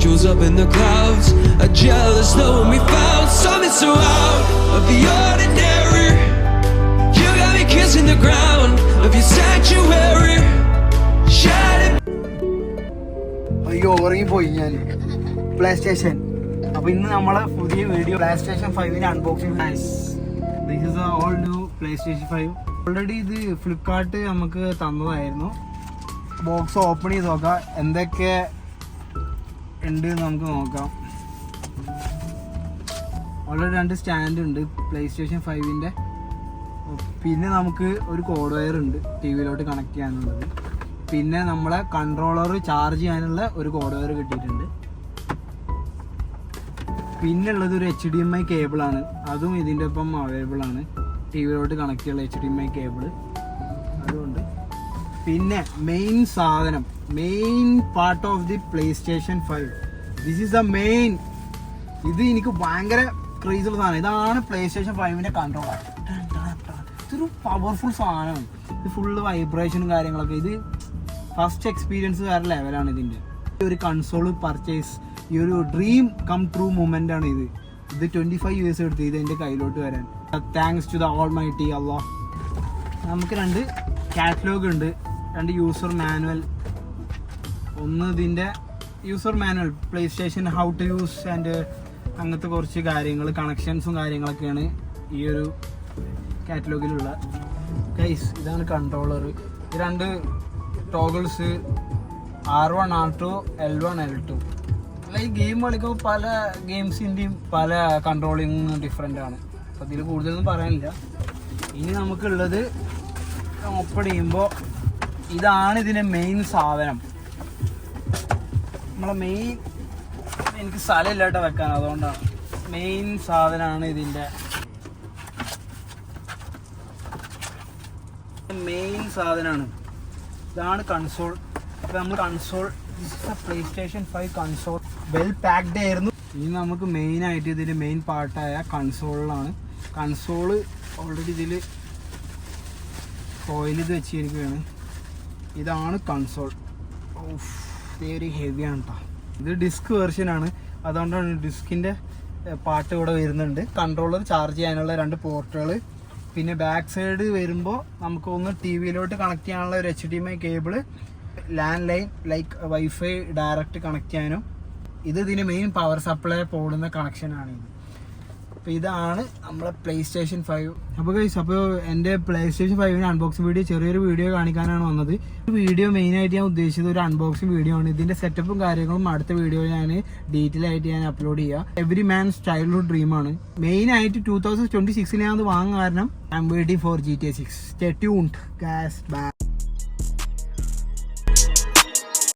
angels up in the clouds are jealous knowing we found something so out of the ordinary. You got me kissing the ground of your sanctuary. Shining. അയ്യോ ഉറങ്ങിപ്പോയി ഞാൻ. PlayStation. അപ്പോൾ ഇന്ന് നമ്മളെ പുതിയ video PlayStation 5ന്റെ unboxing. This is a all new PlayStation 5. Already ഇത് Flipkart നമുക്ക് തന്നതായിരുന്നു. ബോക്സ് ഓപ്പൺ ചെയ്ത് നോക്കാം എന്തൊക്കെ ഉണ്ട് നമുക്ക് നോക്കാം. ഓൾറെഡി 2 സ്റ്റാൻഡ് ഉണ്ട് പ്ലേ സ്റ്റേഷൻ 5ന്റെ. പിന്നെ നമുക്ക് ഒരു കോഡ് വയർ ഉണ്ട് ടി വിയിലോട്ട് കണക്ട് ചെയ്യാനുള്ളത്. പിന്നെ നമ്മളെ കൺട്രോളർ ചാർജ് ചെയ്യാനുള്ള ഒരു കോഡ് വയർ കിട്ടിയിട്ടുണ്ട്. പിന്നെ ഉള്ളത് ഒരു HDMI കേബിളാണ്, അതും ഇതിൻ്റെ ഒപ്പം അവൈലബിൾ ആണ്. ടി വിയിലോട്ട് കണക്ട് ചെയ്യാനുള്ള HDMI കേബിള് അതുകൊണ്ട്. പിന്നെ മെയിൻ സാധനം, main part of the play station 5. This is the main. ഇത് എനിക്ക് ഭയങ്കര ക്രേസുള്ള സാധനം. ഇതാണ് പ്ലേ സ്റ്റേഷൻ 5ന്റെ കൺട്രോളർ. ഇതൊരു പവർഫുൾ സാധനമാണ്. ഇത് ഫുള്ള് വൈബ്രേഷനും കാര്യങ്ങളൊക്കെ. ഇത് ഫസ്റ്റ് എക്സ്പീരിയൻസ് വേറെ ലെവലാണ് ഇതിൻ്റെ. ഒരു കൺസോൾ പർച്ചേസ്, ഈ ഒരു ഡ്രീം കം ട്രൂ മൊമെൻ്റ് ആണ് ഇത്. 25 years എടുത്ത് ഇത് എൻ്റെ കയ്യിലോട്ട് വരാൻ. Thanks to the almighty Allah. നമുക്ക് 2 കാറ്റലോഗ് ഉണ്ട്, 2 യൂസർ മാനുവൽ. ഒന്ന് ഇതിൻ്റെ user manual, PlayStation how to use and അങ്ങനത്തെ കുറച്ച് കാര്യങ്ങൾ, കണക്ഷൻസും കാര്യങ്ങളൊക്കെയാണ് ഈ ഒരു കാറ്റലോഗിലുള്ള. ഗൈസ് ഇതാണ് കൺട്രോളർ. ഈ 2 toggles R1 R2 L1 L2. ഈ ഗെയിം കളിക്കുമ്പോൾ പല ഗെയിംസിൻ്റെയും പല കൺട്രോളിങ് ഡിഫറെൻ്റ് ആണ്. അപ്പോൾ ഇതിൽ കൂടുതലൊന്നും പറയാനില്ല. ഇനി നമുക്കുള്ളത് ഓപ്പൺ ചെയ്യുമ്പോൾ ഇതാണ് ഇതിൻ്റെ മെയിൻ സാധനം. നമ്മളെ മെയിൻ, എനിക്ക് സ്ഥലമില്ലാട്ടോ വെക്കാൻ, അതുകൊണ്ടാണ്. മെയിൻ സാധനമാണ് ഇതിൻ്റെ മെയിൻ സാധനമാണ്. ഇതാണ് കൺസോൾ. അപ്പോൾ നമ്മൾ console, play station 5 console well packed ആയിരുന്നു. ഇനി നമുക്ക് മെയിനായിട്ട് ഇതിൻ്റെ മെയിൻ പാർട്ടായ കൺസോളിലാണ്. കൺസോള് ഓൾറെഡി ഇതിൽ കോയിൽ ഇത് വെച്ചിരിക്കുകയാണ്. ഇതാണ് കൺസോൾ. വെരി ഹെവിയാണ് കേട്ടോ. ഇത് ഡിസ്ക് വെർഷനാണ്, അതുകൊണ്ടാണ് ഡിസ്കിൻ്റെ പാർട്ട് ഇവിടെ വരുന്നുണ്ട്. കൺട്രോളർ ചാർജ് ചെയ്യാനുള്ള 2 പോർട്ടുകൾ. പിന്നെ ബാക്ക് സൈഡ് വരുമ്പോൾ നമുക്ക് ഒന്ന് ടി വിയിലോട്ട് കണക്ട് ചെയ്യാനുള്ള ഒരു HDMI cable, land line like wifi direct connect ചെയ്യാനും. ഇത് ഇതിന് മെയിൻ പവർ സപ്ലൈ പോകുന്ന കണക്ഷനാണ് ഇത്. അപ്പോൾ ഇതാണ് നമ്മളെ പ്ലേ സ്റ്റേഷൻ 5. അപ്പോൾ ഗൈസ്, അപ്പോൾ എൻ്റെ പ്ലേ സ്റ്റേഷൻ 5ന് അൺബോക്സിംഗ് വീഡിയോ, ചെറിയൊരു വീഡിയോ കാണിക്കാനാണ് വന്നത്. ഈ വീഡിയോ മെയിനായിട്ട് ഞാൻ ഉദ്ദേശിച്ചത് ഒരു അൺബോക്സിംഗ് വീഡിയോ ആണ്. ഇതിൻ്റെ സെറ്റപ്പും കാര്യങ്ങളും അടുത്ത വീഡിയോയിൽ ഞാൻ ഡീറ്റെയിൽ ആയിട്ട് ഞാൻ അപ്ലോഡ് ചെയ്യുക. എവറി മാൻസ് ചൈൽഡ്ഹുഡ് ഡ്രീമാണ്. മെയിനായിട്ട് 2026 ഞാൻ അത് വാങ്ങാൻ കാരണം I'm waiting for GTA 6. Stay tuned guys. By.